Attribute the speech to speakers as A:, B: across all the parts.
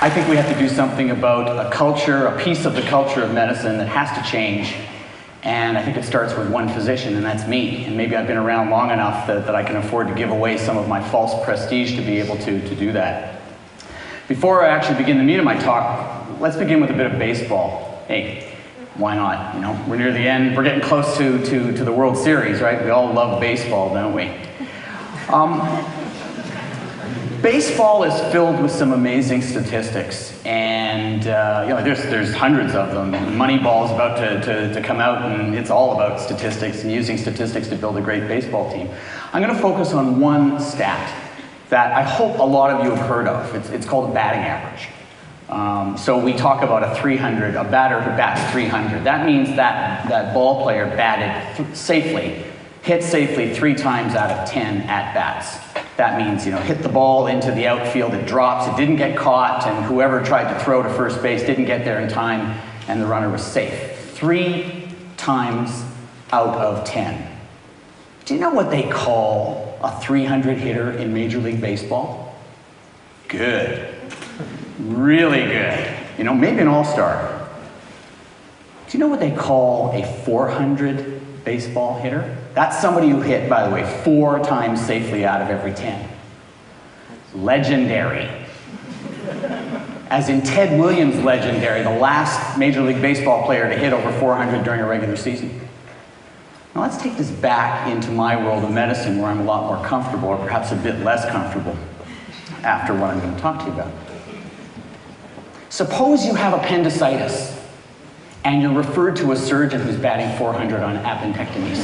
A: I think we have to do something about a culture, a piece of the culture of medicine that has to change. And I think it starts with one physician, and that's me. And maybe I've been around long enough that I can afford to give away some of my false prestige to be able to do that. Before I actually begin the meat of my talk, let's begin with a bit of baseball. Hey, why not? You know, we're near the end. We're getting close to the World Series, right? We all love baseball, don't we? Baseball is filled with some amazing statistics, and you know, there's hundreds of them. Moneyball is about to come out, and it's all about statistics and using statistics to build a great baseball team. I'm going to focus on one stat that I hope a lot of you have heard of. It's called batting average. So we talk about a 300, a batter who bats 300. That means that ball player batted safely, hit safely 3 times out of 10 at-bats. That means, you know, hit the ball into the outfield, it drops, it didn't get caught, and whoever tried to throw to first base didn't get there in time, and the runner was safe. 3 times out of 10. Do you know what they call a 300 hitter in Major League Baseball? Good. Really good. You know, maybe an all-star. Do you know what they call a 400 baseball hitter? That's somebody who hit, by the way, 4 times safely out of every 10. Legendary. As in Ted Williams legendary, the last Major League Baseball player to hit over 400 during a regular season. Now let's take this back into my world of medicine, where I'm a lot more comfortable, or perhaps a bit less comfortable, after what I'm going to talk to you about. Suppose you have appendicitis, and you're referred to a surgeon who's batting 400 on appendectomies.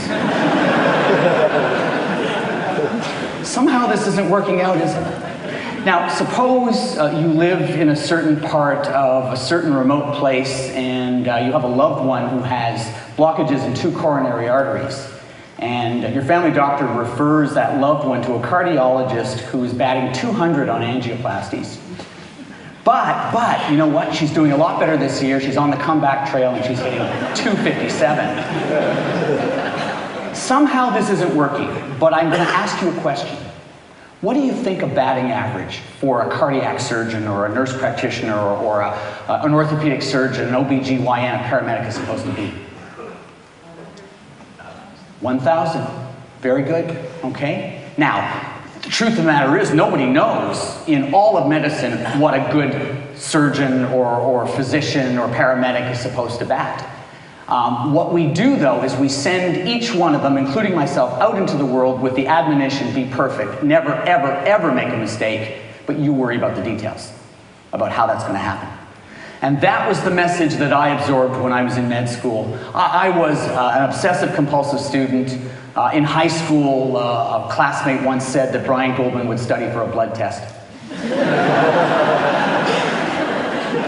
A: Somehow this isn't working out, is it? Now, suppose you live in a certain part of a certain remote place, and you have a loved one who has blockages in 2 coronary arteries. And your family doctor refers that loved one to a cardiologist who is batting 200 on angioplasties. But, you know what? She's doing a lot better this year. She's on the comeback trail, and she's hitting 257. Somehow this isn't working, but I'm going to ask you a question. What do you think a batting average for a cardiac surgeon or a nurse practitioner or an orthopedic surgeon, an OBGYN, a paramedic is supposed to be? 1,000. Very good. Okay. Now, the truth of the matter is, nobody knows in all of medicine what a good surgeon or physician or paramedic is supposed to bat. What we do, though, is we send each one of them, including myself, out into the world with the admonition, be perfect. Never, ever, ever make a mistake, but you worry about the details, about how that's going to happen. And that was the message that I absorbed when I was in med school. I was an obsessive-compulsive student. In high school, a classmate once said that Brian Goldman would study for a blood test.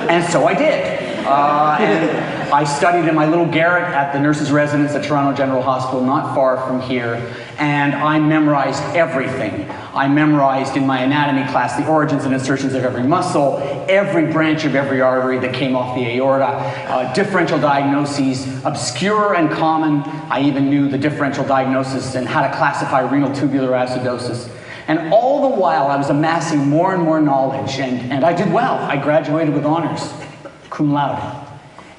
A: And so I did. And I studied in my little garret at the nurse's residence at Toronto General Hospital, not far from here, and I memorized everything. I memorized in my anatomy class the origins and insertions of every muscle, every branch of every artery that came off the aorta, differential diagnoses, obscure and common. I even knew the differential diagnosis and how to classify renal tubular acidosis. And all the while I was amassing more and more knowledge, and I did well. I graduated with honors, cum laude.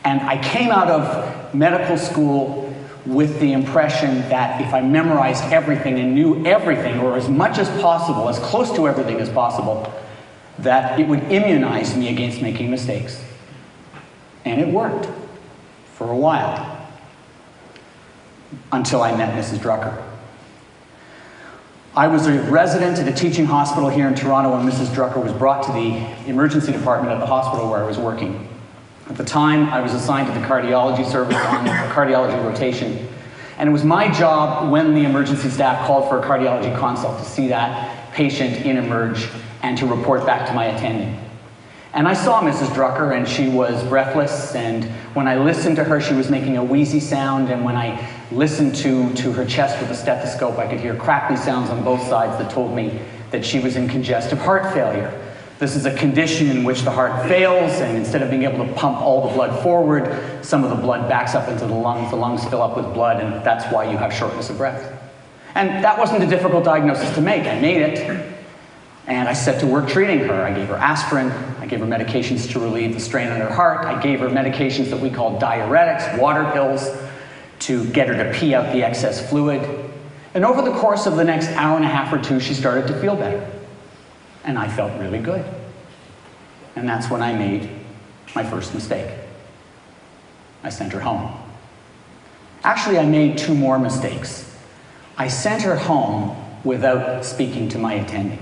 A: And I came out of medical school with the impression that if I memorized everything and knew everything, or as much as possible, as close to everything as possible, that it would immunize me against making mistakes. And it worked for a while, until I met Mrs. Drucker. I was a resident at a teaching hospital here in Toronto when Mrs. Drucker was brought to the emergency department at the hospital where I was working. At the time, I was assigned to the cardiology service on cardiology rotation. And it was my job, when the emergency staff called for a cardiology consult, to see that patient in emerge and to report back to my attending. And I saw Mrs. Drucker, and she was breathless, and when I listened to her, she was making a wheezy sound, and when I listened to her chest with a stethoscope, I could hear crackly sounds on both sides that told me that she was in congestive heart failure. This is a condition in which the heart fails, and instead of being able to pump all the blood forward, some of the blood backs up into the lungs fill up with blood, and that's why you have shortness of breath. And that wasn't a difficult diagnosis to make. I made it. And I set to work treating her. I gave her aspirin. I gave her medications to relieve the strain on her heart. I gave her medications that we call diuretics, water pills, to get her to pee out the excess fluid. And over the course of the next hour and a half or two, she started to feel better. And I felt really good. And that's when I made my first mistake. I sent her home. Actually, I made two more mistakes. I sent her home without speaking to my attending.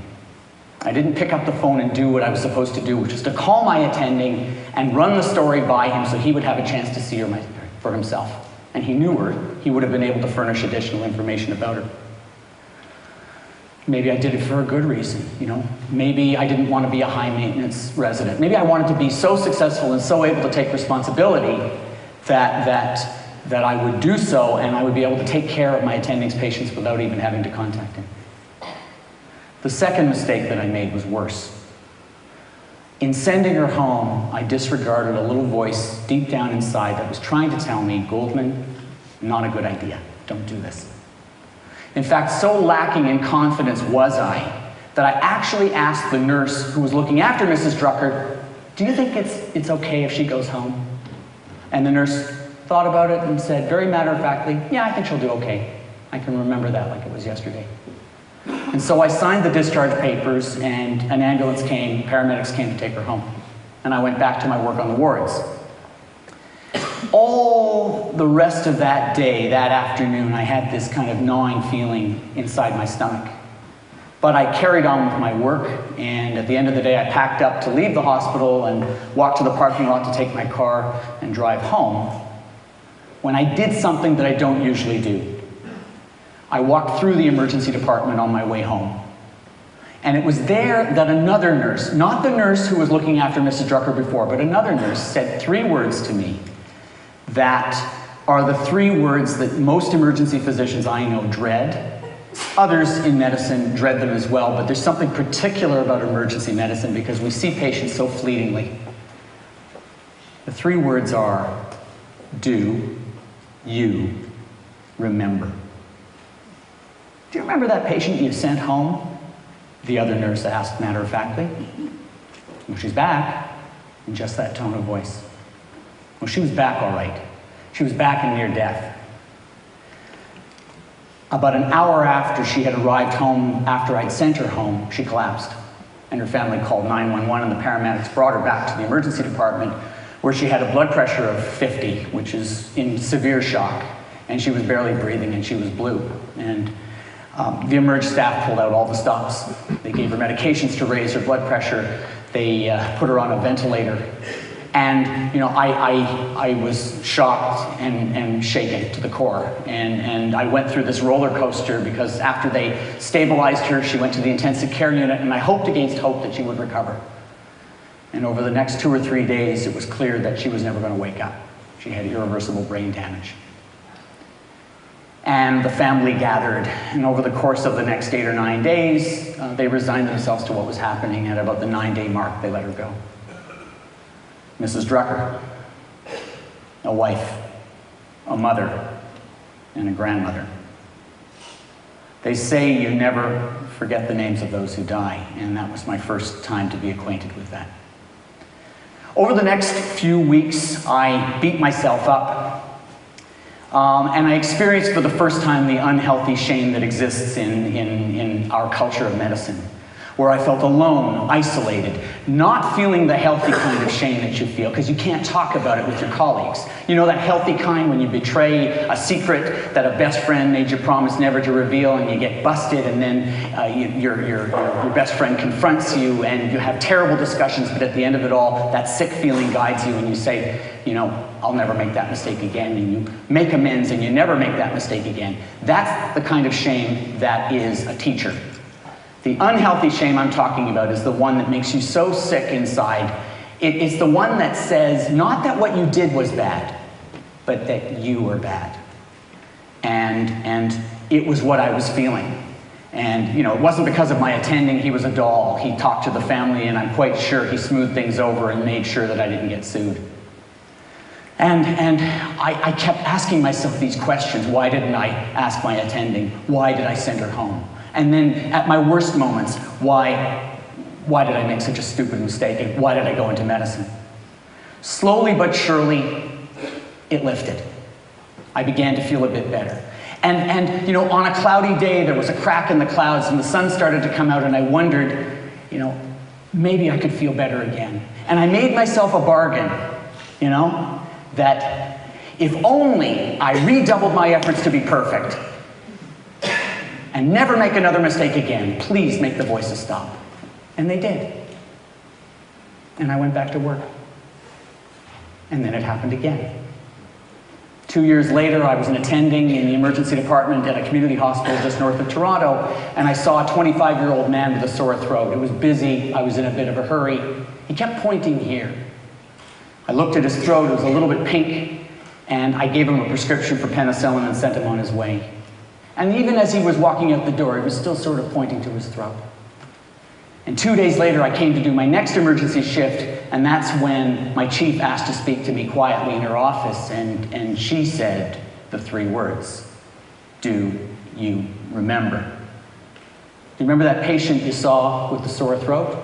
A: I didn't pick up the phone and do what I was supposed to do, which is to call my attending and run the story by him so he would have a chance to see her for himself. And he knew her. He would have been able to furnish additional information about her. Maybe I did it for a good reason, you know. Maybe I didn't want to be a high-maintenance resident. Maybe I wanted to be so successful and so able to take responsibility that I would do so and I would be able to take care of my attending's patients without even having to contact him. The second mistake that I made was worse. In sending her home, I disregarded a little voice deep down inside that was trying to tell me, Goldman, not a good idea. Don't do this. In fact, so lacking in confidence was I that I actually asked the nurse who was looking after Mrs. Drucker, do you think it's okay if she goes home? And the nurse thought about it and said, very matter-of-factly, yeah, I think she'll do okay. I can remember that like it was yesterday. And so I signed the discharge papers, and an ambulance came, paramedics came to take her home. And I went back to my work on the wards. All the rest of that day, that afternoon, I had this kind of gnawing feeling inside my stomach. But I carried on with my work, and at the end of the day, I packed up to leave the hospital and walk to the parking lot to take my car and drive home, when I did something that I don't usually do. I walked through the emergency department on my way home. And it was there that another nurse, not the nurse who was looking after Mrs. Drucker before, but another nurse said three words to me that are the three words that most emergency physicians I know dread. Others in medicine dread them as well, but there's something particular about emergency medicine because we see patients so fleetingly. The three words are, do you remember? Do you remember that patient you sent home? The other nurse asked matter-of-factly. Well, she's back, in just that tone of voice. Well, she was back all right. She was back in near death. About an hour after she had arrived home, after I'd sent her home, she collapsed. And her family called 911, and the paramedics brought her back to the emergency department, where she had a blood pressure of 50, which is in severe shock. And she was barely breathing, and she was blue. And the emerge staff pulled out all the stops. They gave her medications to raise her blood pressure. They put her on a ventilator. And, you know, I was shocked and shaken to the core. And I went through this roller coaster because after they stabilized her, she went to the intensive care unit, and I hoped against hope that she would recover. And over the next 2 or 3 days, it was clear that she was never going to wake up. She had irreversible brain damage. And the family gathered, and over the course of the next 8 or 9 days, they resigned themselves to what was happening. At about the 9-day mark, they let her go. Mrs. Drucker, a wife, a mother, and a grandmother. They say you never forget the names of those who die, and that was my first time to be acquainted with that. Over the next few weeks, I beat myself up. And I experienced for the first time the unhealthy shame that exists in our culture of medicine, where I felt alone, isolated, not feeling the healthy kind of shame that you feel, because you can't talk about it with your colleagues. You know, that healthy kind when you betray a secret that a best friend made you promise never to reveal, and you get busted, and then your best friend confronts you, and you have terrible discussions, but at the end of it all, that sick feeling guides you, and you say, you know, I'll never make that mistake again, and you make amends, and you never make that mistake again. That's the kind of shame that is a teacher. The unhealthy shame I'm talking about is the one that makes you so sick inside. It's the one that says, not that what you did was bad, but that you were bad. And it was what I was feeling. And, you know, it wasn't because of my attending. He was a doll. He talked to the family, and I'm quite sure he smoothed things over and made sure that I didn't get sued. And I kept asking myself these questions. Why didn't I ask my attending? Why did I send her home? And then at my worst moments, why why did I make such a stupid mistake, and why did I go into medicine? Slowly but surely, it lifted. I began to feel a bit better. And you know, on a cloudy day, there was a crack in the clouds and the sun started to come out, and I wondered, you know, maybe I could feel better again. And I made myself a bargain, you know, that if only I redoubled my efforts to be perfect and never make another mistake again, please make the voices stop. And they did. And I went back to work. And then it happened again. 2 years later, I was an attending in the emergency department at a community hospital just north of Toronto, and I saw a 25-year-old man with a sore throat. It was busy. I was in a bit of a hurry. He kept pointing here. I looked at his throat. It was a little bit pink, and I gave him a prescription for penicillin and sent him on his way. And even as he was walking out the door, he was still sort of pointing to his throat. And 2 days later, I came to do my next emergency shift, and that's when my chief asked to speak to me quietly in her office, and she said the 3 words, "Do you remember?" Do you remember that patient you saw with the sore throat?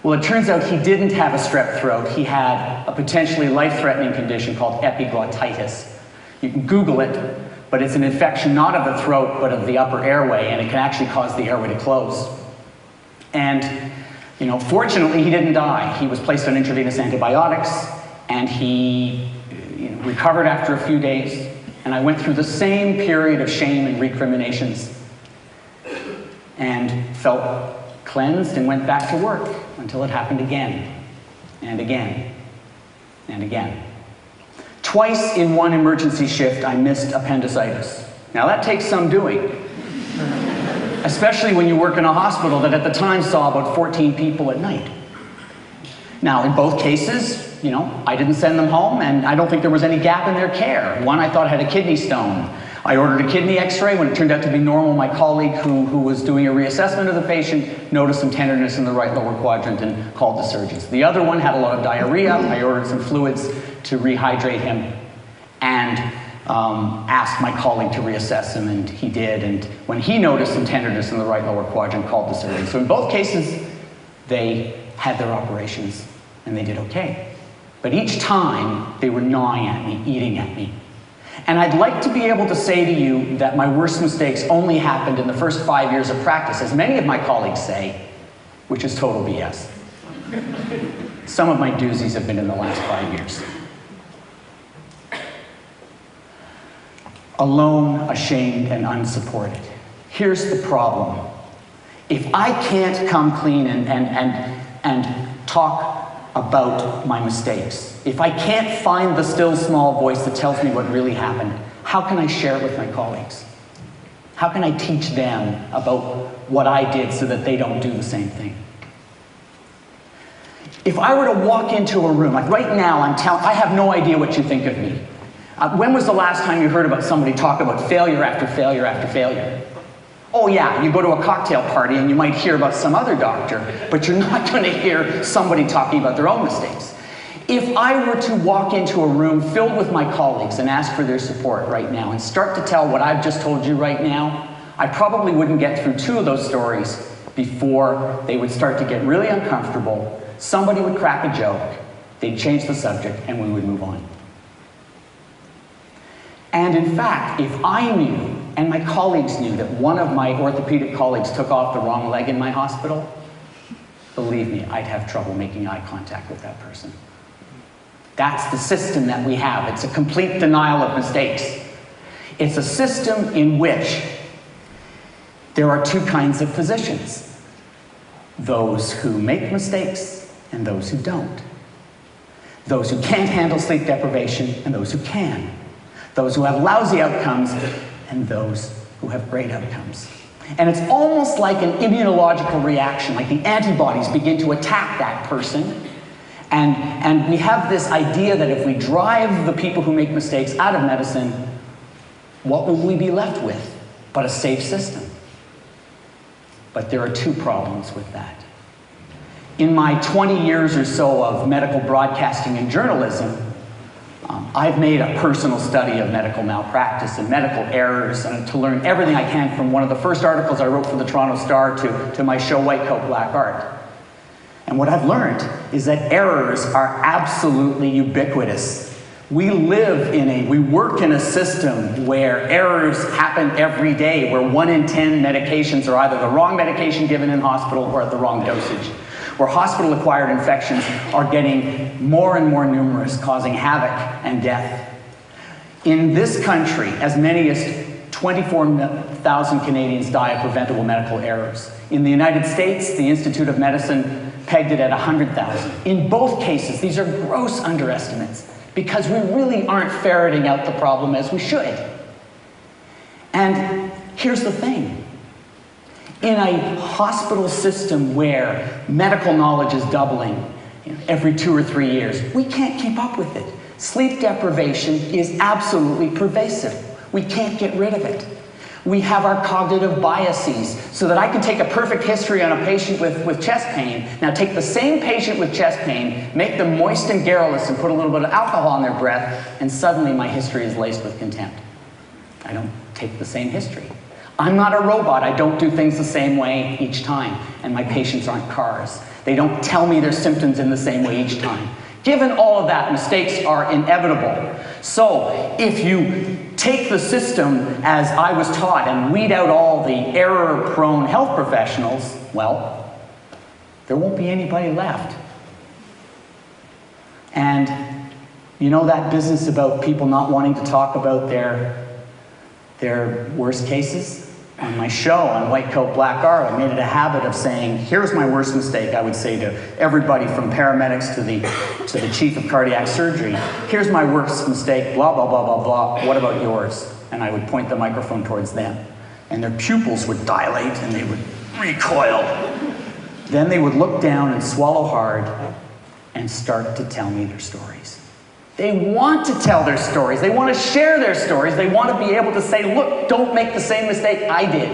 A: Well, it turns out he didn't have a strep throat. He had a potentially life-threatening condition called epiglottitis. You can Google it, but it's an infection not of the throat, but of the upper airway, and it can actually cause the airway to close. And, you know, fortunately, he didn't die. He was placed on intravenous antibiotics, and he recovered after a few days. And I went through the same period of shame and recriminations and felt cleansed and went back to work until it happened again and again and again. Twice in one emergency shift, I missed appendicitis. Now, that takes some doing. Especially when you work in a hospital that at the time saw about 14 people at night. Now, in both cases, you know, I didn't send them home, and I don't think there was any gap in their care. One I thought had a kidney stone. I ordered a kidney x-ray. When it turned out to be normal, my colleague who was doing a reassessment of the patient noticed some tenderness in the right lower quadrant and called the surgeons. The other one had a lot of diarrhea. I ordered some fluids to rehydrate him, and asked my colleague to reassess him, and he did. And when he noticed some tenderness in the right lower quadrant, called the surgeon. So in both cases, they had their operations, and they did okay. But each time, they were gnawing at me, eating at me. And I'd like to be able to say to you that my worst mistakes only happened in the first 5 years of practice, as many of my colleagues say, which is total BS. Some of my doozies have been in the last 5 years. Alone, ashamed, and unsupported. Here's the problem. If I can't come clean and talk about my mistakes, if I can't find the still small voice that tells me what really happened, how can I share it with my colleagues? How can I teach them about what I did so that they don't do the same thing? If I were to walk into a room, like right now, I have no idea what you think of me. When was the last time you heard about somebody talk about failure after failure after failure? Oh yeah, you go to a cocktail party and you might hear about some other doctor, but you're not going to hear somebody talking about their own mistakes. If I were to walk into a room filled with my colleagues and ask for their support right now and start to tell what I've just told you right now, I probably wouldn't get through 2 of those stories before they would start to get really uncomfortable. Somebody would crack a joke, they'd change the subject, and we would move on. And in fact, if I knew, and my colleagues knew, that one of my orthopedic colleagues took off the wrong leg in my hospital, believe me, I'd have trouble making eye contact with that person. That's the system that we have. It's a complete denial of mistakes. It's a system in which there are 2 kinds of physicians. Those who make mistakes and those who don't. Those who can't handle sleep deprivation and those who can. Those who have lousy outcomes, and those who have great outcomes. And it's almost like an immunological reaction, like the antibodies begin to attack that person. And we have this idea that if we drive the people who make mistakes out of medicine, what will we be left with but a safe system? But there are 2 problems with that. In my 20 years or so of medical broadcasting and journalism, I've made a personal study of medical malpractice and medical errors, and to learn everything I can from one of the first articles I wrote for the Toronto Star to my show White Coat, Black Art. And what I've learned is that errors are absolutely ubiquitous. We work in a system where errors happen every day, where 1 in 10 medications are either the wrong medication given in hospital or at the wrong dosage, where hospital-acquired infections are getting more and more numerous, causing havoc and death. In this country, as many as 24,000 Canadians die of preventable medical errors. In the United States, the Institute of Medicine pegged it at 100,000. In both cases, these are gross underestimates because we really aren't ferreting out the problem as we should. And here's the thing. In a hospital system where medical knowledge is doubling every 2 or 3 years, we can't keep up with it. Sleep deprivation is absolutely pervasive. We can't get rid of it. We have our cognitive biases, so that I can take a perfect history on a patient with chest pain, now take the same patient with chest pain, make them moist and garrulous and put a little bit of alcohol in their breath, and suddenly my history is laced with contempt. I don't take the same history. I'm not a robot. I don't do things the same way each time, and my patients aren't cars. They don't tell me their symptoms in the same way each time. Given all of that, mistakes are inevitable. So if you take the system as I was taught and weed out all the error-prone health professionals, well, there won't be anybody left. And you know that business about people not wanting to talk about their worst cases? On my show on White Coat Black Art, I made it a habit of saying, here's my worst mistake, I would say to everybody from paramedics to the chief of cardiac surgery. Here's my worst mistake, blah, blah, blah, blah, blah. What about yours? And I would point the microphone towards them. And their pupils would dilate and they would recoil. Then they would look down and swallow hard and start to tell me their stories. They want to tell their stories. They want to share their stories. They want to be able to say, look, don't make the same mistake I did.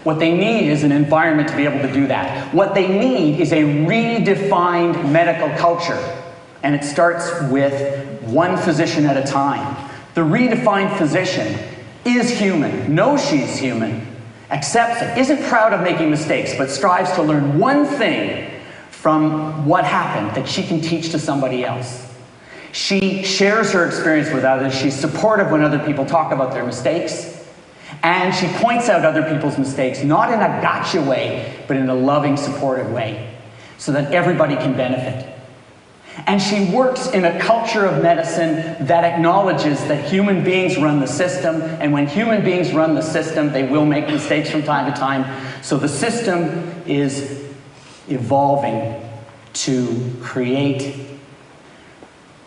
A: What they need is an environment to be able to do that. What they need is a redefined medical culture. And it starts with one physician at a time. The redefined physician is human, knows she's human, accepts it, isn't proud of making mistakes, but strives to learn one thing from what happened that she can teach to somebody else. She shares her experience with others. She's supportive when other people talk about their mistakes. And she points out other people's mistakes, not in a gotcha way, but in a loving, supportive way, so that everybody can benefit. And she works in a culture of medicine that acknowledges that human beings run the system, and when human beings run the system, they will make mistakes from time to time. So the system is evolving to create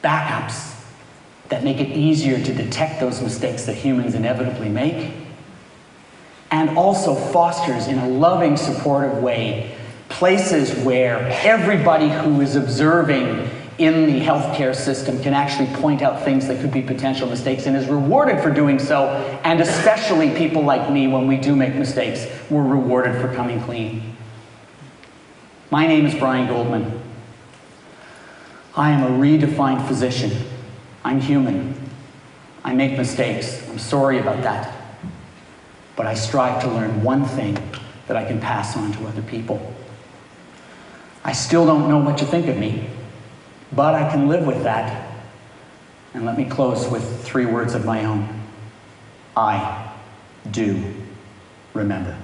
A: backups that make it easier to detect those mistakes that humans inevitably make, and also fosters in a loving, supportive way places where everybody who is observing in the healthcare system can actually point out things that could be potential mistakes and is rewarded for doing so, and especially people like me, when we do make mistakes, we're rewarded for coming clean. My name is Brian Goldman. I am a redefined physician. I'm human. I make mistakes. I'm sorry about that. But I strive to learn one thing that I can pass on to other people. I still don't know what you think of me, but I can live with that. And let me close with 3 words of my own. I do remember.